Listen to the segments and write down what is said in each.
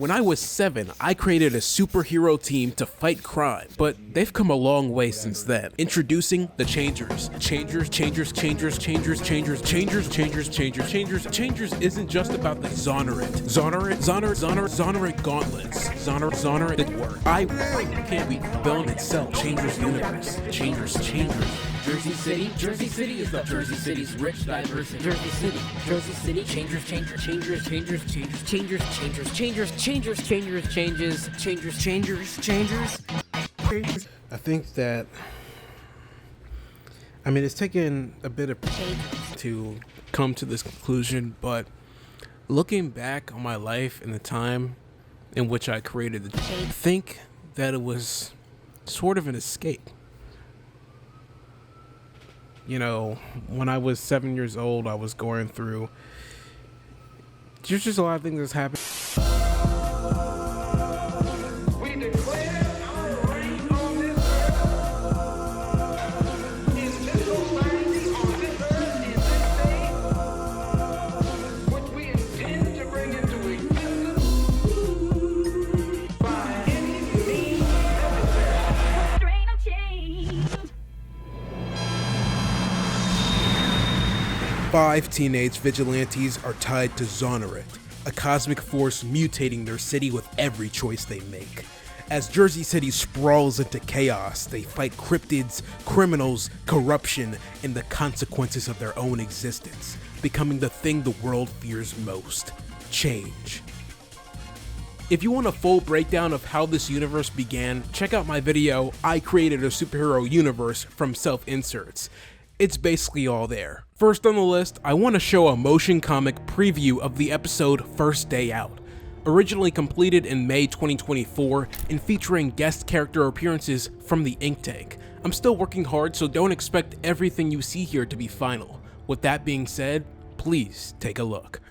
When I was 7, I created a superhero team to fight crime, but they've come a long way since then. Introducing the Changers. Changers isn't just about the xonerate. Xonerate gauntlets. Xonerate work. I can't be the villain itself. Changers universe. Changers. Jersey City is the Jersey City's rich, diverse. Jersey City, changers. I think that, I mean, it's taken a bit of to come to this conclusion, but looking back on my life and the time in which I created the, I think that it was sort of an escape. You know, when I was 7 years old, I was going through, there's just a lot of things that's happened. We declare our reign on this earth. In this society, on this earth, in this day, which we intend to bring into existence by any means necessary. Strain of change. 5 teenage vigilantes are tied to Xonerate, a cosmic force mutating their city with every choice they make. As Jersey City sprawls into chaos, they fight cryptids, criminals, corruption, and the consequences of their own existence, becoming the thing the world fears most: change. If you want a full breakdown of how this universe began, check out my video, I Created a Superhero Universe, from Self-Inserts. It's basically all there. First on the list, I want to show a motion comic preview of the episode First Day Out. Originally completed in May 2024 and featuring guest character appearances from the Ink Tank. I'm still working hard, so don't expect everything you see here to be final. With that being said, please take a look.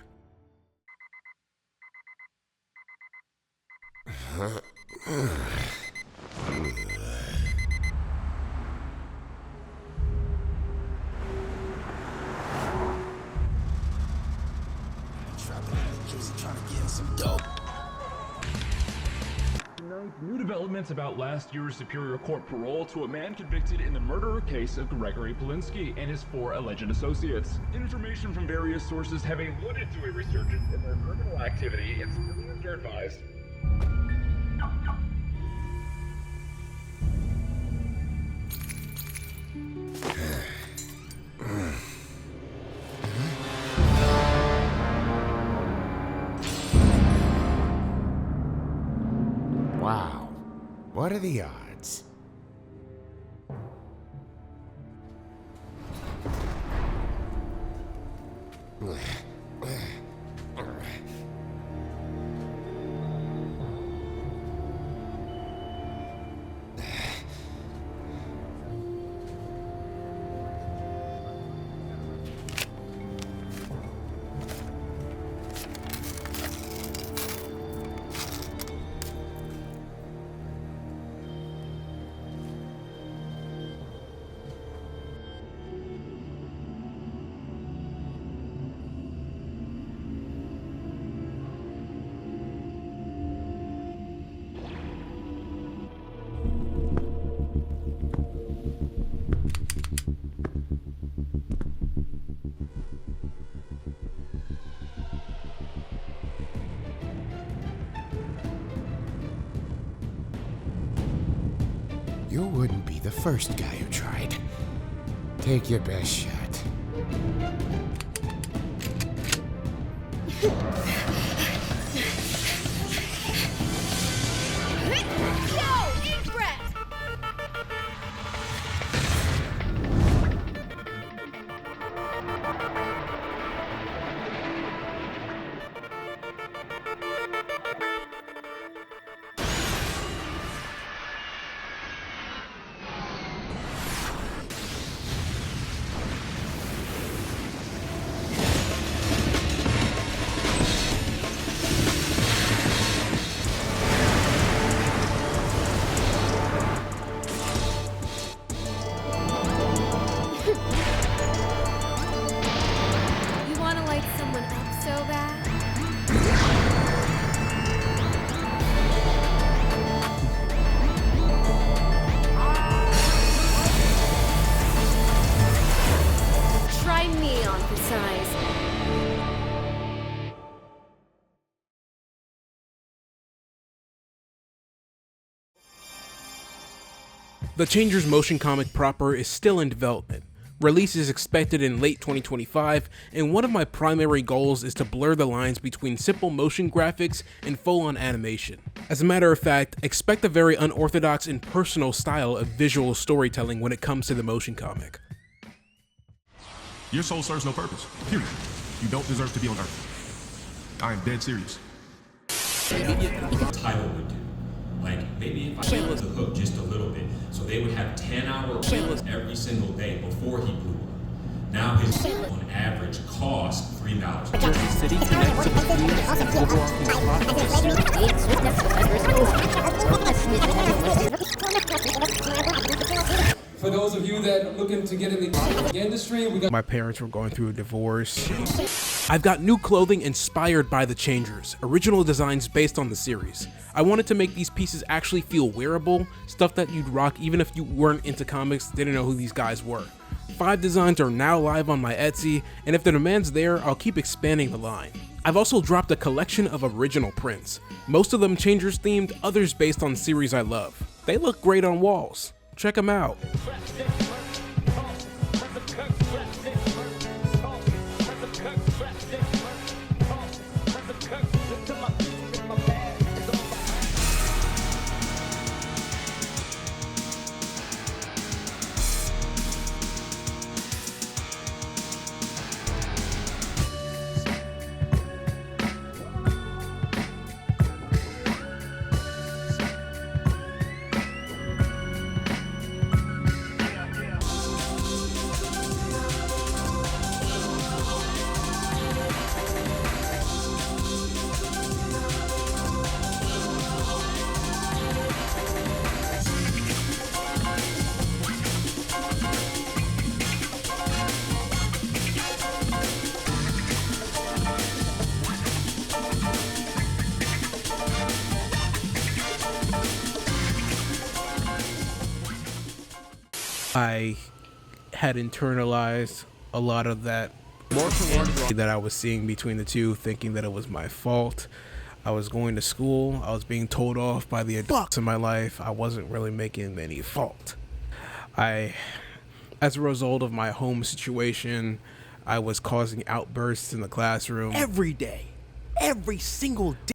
New developments about last year's Superior Court parole to a man convicted in the murder case of Gregory Polinsky and his 4 alleged associates. Information from various sources have alluded to a resurgence in their criminal activity, and civilians are advised. Wow. What are the odds? You wouldn't be the first guy who tried. Take your best shot. The Changers motion comic proper is still in development. Release is expected in late 2025, and one of my primary goals is to blur the lines between simple motion graphics and full-on animation. As a matter of fact, expect a very unorthodox and personal style of visual storytelling when it comes to the motion comic. Your soul serves no purpose, period. You don't deserve to be on Earth. I am dead serious. Title would do. Like, maybe if I changed the hook just a little bit, so they would have 10-hour runs every single day before he blew up. Now his on average costs $3. Jersey City connects to the themes and overarching plot of the series. For those of you that are looking to get in the comic industry, we got My parents were going through a divorce. I've got new clothing inspired by the Changers, original designs based on the series. I wanted to make these pieces actually feel wearable, stuff that you'd rock even if you weren't into comics, didn't know who these guys were. 5 designs are now live on my Etsy, and if the demand's there, I'll keep expanding the line. I've also dropped a collection of original prints, most of them Changers themed, others based on series I love. They look great on walls. Check them out. I had internalized a lot of that that I was seeing between the two, thinking that it was my fault. I was going to school, I was being told off by the adults in my life. I wasn't really making any fault. As a result of my home situation, I was causing outbursts in the classroom every day, every single day.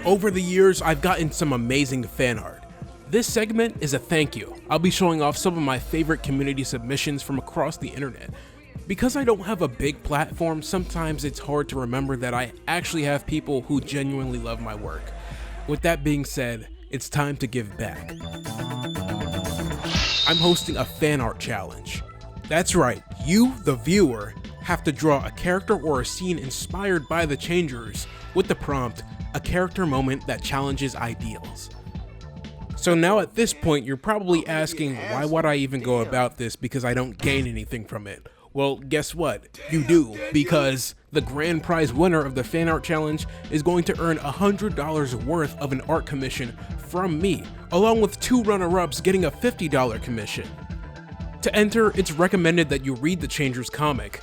Over the years, I've gotten some amazing fan art. This segment is a thank you. I'll be showing off some of my favorite community submissions from across the internet. Because I don't have a big platform, sometimes it's hard to remember that I actually have people who genuinely love my work. With that being said, it's time to give back. I'm hosting a fan art challenge. That's right, you, the viewer, have to draw a character or a scene inspired by the Changers with the prompt, a character moment that challenges ideals. So now at this point, you're probably asking, why would I even go about this because I don't gain anything from it? Well, guess what? You do, because the grand prize winner of the fan art challenge is going to earn $100 worth of an art commission from me, along with 2 runner-ups getting a $50 commission. To enter, it's recommended that you read the Changers comic,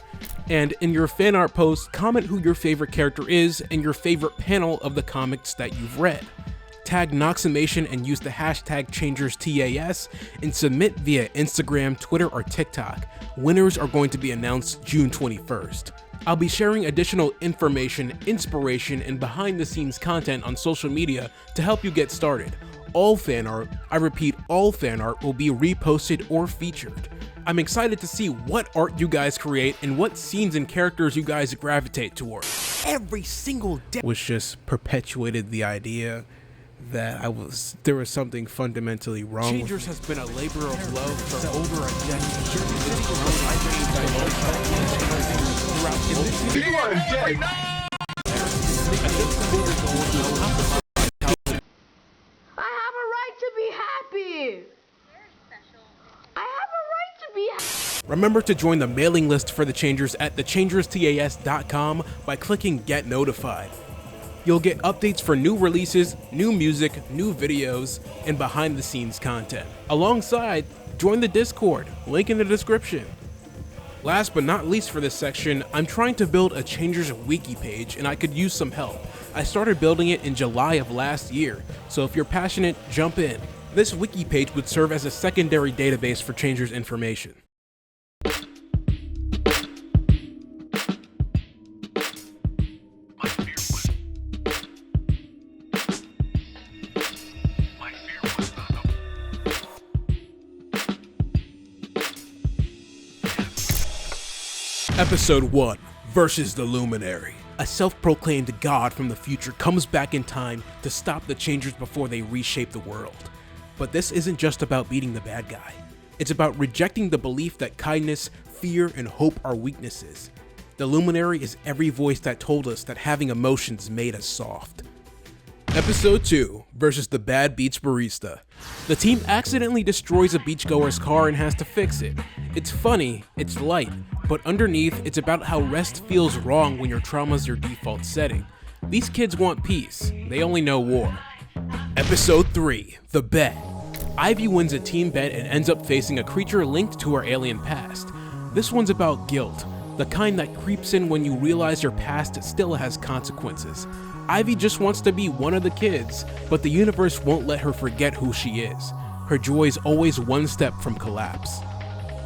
and in your fan art post, comment who your favorite character is and your favorite panel of the comics that you've read. Tag noximation and use the hashtag ChangersTAS and submit via Instagram, Twitter, or TikTok. Winners are going to be announced June 21st. I'll be sharing additional information, inspiration, and behind-the-scenes content on social media to help you get started. All fan art, I repeat, all fan art will be reposted or featured. I'm excited to see what art you guys create and what scenes and characters you guys gravitate toward. Every single day, which just perpetuated the idea that there was something fundamentally wrong. Changers has been a labor of love for over a decade. You are dead. I have a right to be happy. I have a right to be happy. Remember to join the mailing list for the Changers at thechangerstas.com by clicking Get Notified. You'll get updates for new releases, new music, new videos, and behind-the-scenes content. Alongside, join the Discord, link in the description. Last but not least for this section, I'm trying to build a Changers wiki page and I could use some help. I started building it in July of last year, so if you're passionate, jump in. This wiki page would serve as a secondary database for changers' information. Episode 1, Versus the Luminary. A self-proclaimed god from the future comes back in time to stop the changers before they reshape the world. But this isn't just about beating the bad guy. It's about rejecting the belief that kindness, fear, and hope are weaknesses. The Luminary is every voice that told us that having emotions made us soft. Episode 2, Versus the Bad Beach Barista. The team accidentally destroys a beachgoer's car and has to fix it. It's funny, it's light, but underneath, it's about how rest feels wrong when your trauma's your default setting. These kids want peace, they only know war. Episode 3, The Bet. Ivy wins a team bet and ends up facing a creature linked to her alien past. This one's about guilt, the kind that creeps in when you realize your past still has consequences. Ivy just wants to be one of the kids, but the universe won't let her forget who she is. Her joy is always one step from collapse.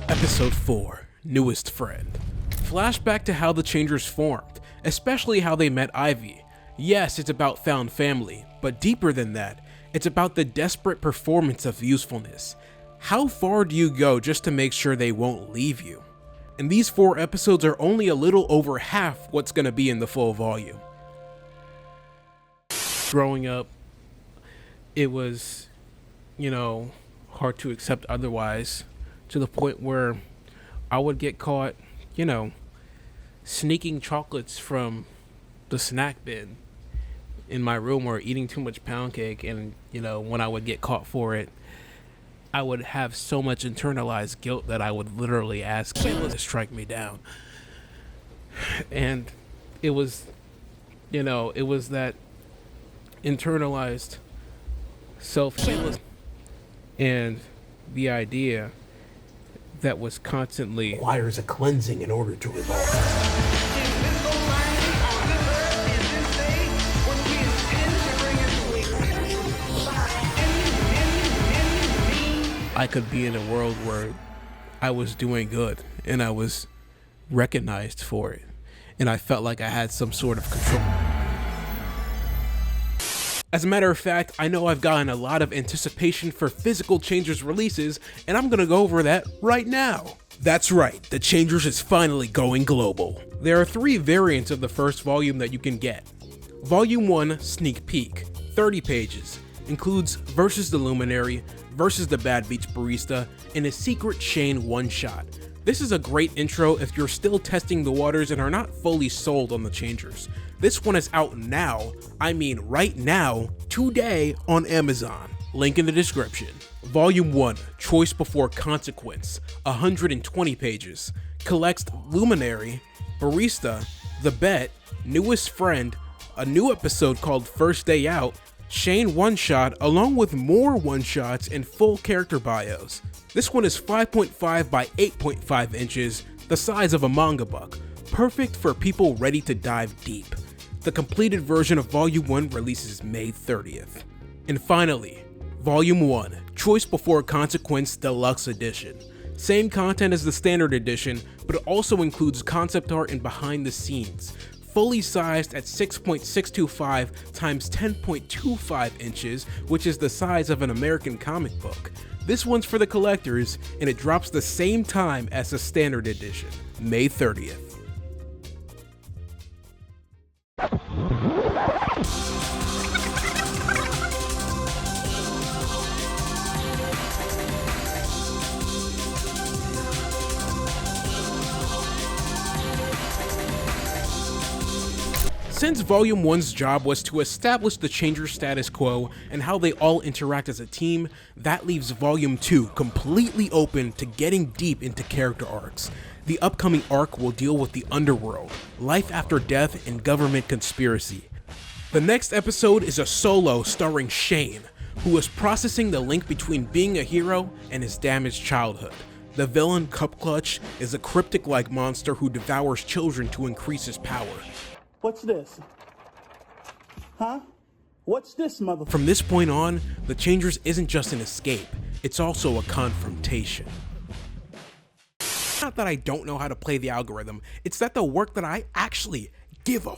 Episode 4, Newest Friend. Flashback to how the changers formed, especially how they met Ivy. Yes, it's about found family, but deeper than that, it's about the desperate performance of usefulness. How far do you go just to make sure they won't leave you? And these 4 episodes are only a little over half what's gonna be in the full volume. Growing up, it was, hard to accept otherwise, to the point where I would get caught, sneaking chocolates from the snack bin in my room or eating too much pound cake. And, when I would get caught for it, I would have so much internalized guilt that I would literally ask Cheyne to strike me down. And it was, it was that internalized self-hate and the idea that was constantly requires a cleansing in order to evolve. I could be in a world where I was doing good and I was recognized for it, and I felt like I had some sort of control. As a matter of fact, I know I've gotten a lot of anticipation for physical Changers releases, and I'm gonna go over that right now. That's right, the Changers is finally going global. There are 3 variants of the first volume that you can get. Volume 1, Sneak Peek, 30 pages, includes Versus the Luminary, Versus the Bad Beach Barista, and a secret Cheyne one-shot. This is a great intro if you're still testing the waters and are not fully sold on the Changers. This one is out now, I mean right now, today on Amazon. Link in the description. Volume 1, Choice Before Consequence, 120 pages. Collects Luminary, Barista, The Bet, Newest Friend, a new episode called First Day Out, Cheyne one-shot, along with more one-shots and full character bios. This one is 5.5 by 8.5 inches, the size of a manga book, perfect for people ready to dive deep. The completed version of Volume 1 releases May 30th. And finally, Volume 1, Choice Before Consequence Deluxe Edition. Same content as the standard edition, but it also includes concept art and behind the scenes. Fully sized at 6.625 times 10.25 inches, which is the size of an American comic book. This one's for the collectors, and it drops the same time as the standard edition, May 30th. Since Volume 1's job was to establish the Changer status quo and how they all interact as a team, that leaves Volume 2 completely open to getting deep into character arcs. The upcoming arc will deal with the underworld, life after death, and government conspiracy. The next episode is a solo starring Cheyne, who is processing the link between being a hero and his damaged childhood. The villain, Cup Clutch, is a cryptic-like monster who devours children to increase his power. What's this? Huh? What's this, mother? From this point on, The Changers isn't just an escape, it's also a confrontation. Not that I don't know how to play the algorithm, it's that the work that I actually give a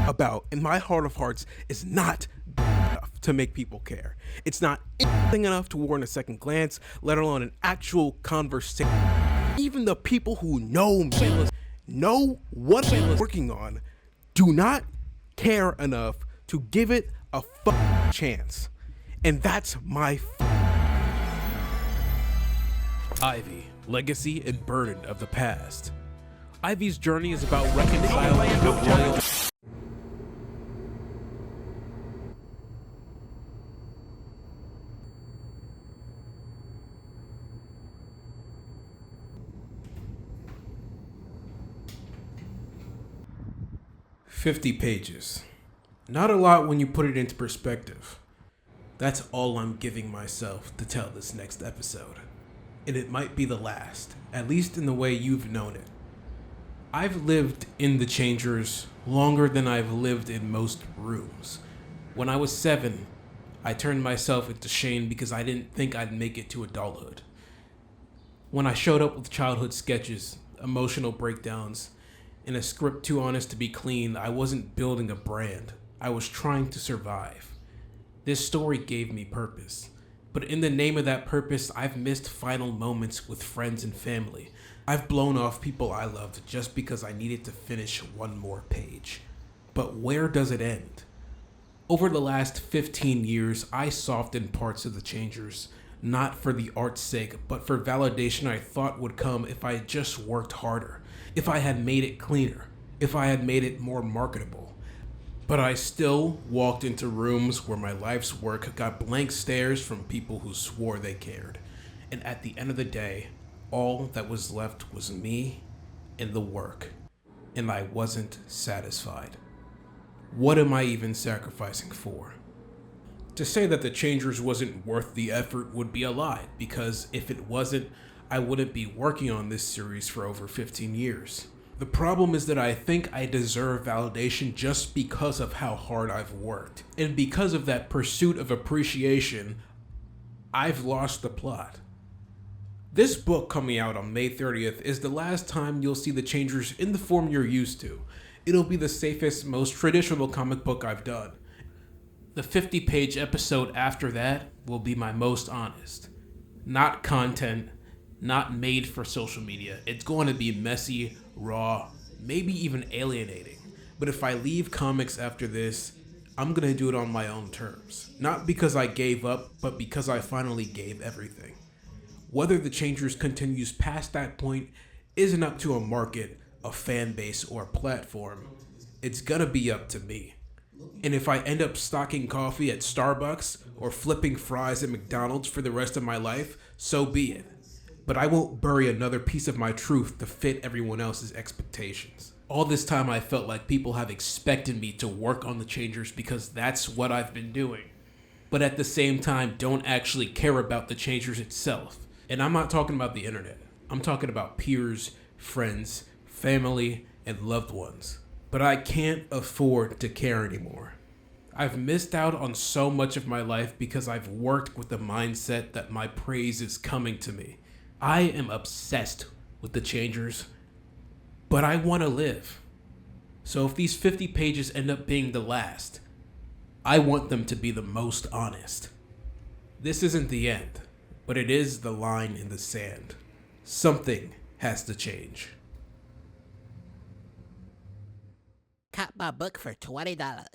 about in my heart of hearts is not enough to make people care. It's not interesting enough to warrant a second glance, let alone an actual conversation. Even the people who know me, know what I'm working on, do not care enough to give it a chance. And that's my Ivy, legacy and burden of the past. Ivy's journey is about reconciling her royal. "50 pages. Not a lot when you put it into perspective. That's all I'm giving myself to tell this next episode. And it might be the last, at least in the way you've known it. I've lived in the Changers longer than I've lived in most rooms. When I was 7, I turned myself into Cheyne because I didn't think I'd make it to adulthood. When I showed up with childhood sketches, emotional breakdowns, and a script too honest to be clean, I wasn't building a brand. I was trying to survive. This story gave me purpose. But in the name of that purpose, I've missed final moments with friends and family. I've blown off people I loved just because I needed to finish one more page. But where does it end? Over the last 15 years, I softened parts of the Changers, not for the art's sake, but for validation I thought would come if I just worked harder, if I had made it cleaner, if I had made it more marketable. But I still walked into rooms where my life's work got blank stares from people who swore they cared. And at the end of the day, all that was left was me and the work. And I wasn't satisfied. What am I even sacrificing for? To say that the Changers wasn't worth the effort would be a lie, because if it wasn't, I wouldn't be working on this series for over 15 years. The problem is that I think I deserve validation just because of how hard I've worked. And because of that pursuit of appreciation, I've lost the plot. This book coming out on May 30th is the last time you'll see the Changers in the form you're used to. It'll be the safest, most traditional comic book I've done. The 50-page episode after that will be my most honest. Not content, not made for social media. It's going to be messy, raw, maybe even alienating. But if I leave comics after this, I'm going to do it on my own terms. Not because I gave up, but because I finally gave everything. Whether the Changers continues past that point isn't up to a market, a fan base, or a platform. It's gonna be up to me. And if I end up stocking coffee at Starbucks or flipping fries at McDonald's for the rest of my life, so be it. But I won't bury another piece of my truth to fit everyone else's expectations. All this time I felt like people have expected me to work on the Changers because that's what I've been doing. But at the same time, don't actually care about the Changers itself. And I'm not talking about the internet. I'm talking about peers, friends, family, and loved ones. But I can't afford to care anymore. I've missed out on so much of my life because I've worked with the mindset that my praise is coming to me. I am obsessed with the Changers, but I want to live. So if these 50 pages end up being the last, I want them to be the most honest. This isn't the end, but it is the line in the sand. Something has to change. Cop my book for $20.